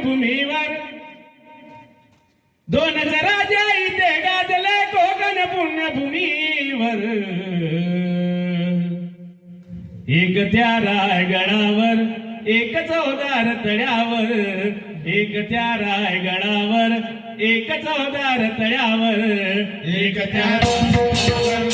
भूमीवर दोन राजा इथे गाजले कोकण पुण्यभूमीवर एक त्या रायगडावर एक चौदार तळ्यावर एक त्या रायगडावर एक चौदार तळ्यावर एक त्या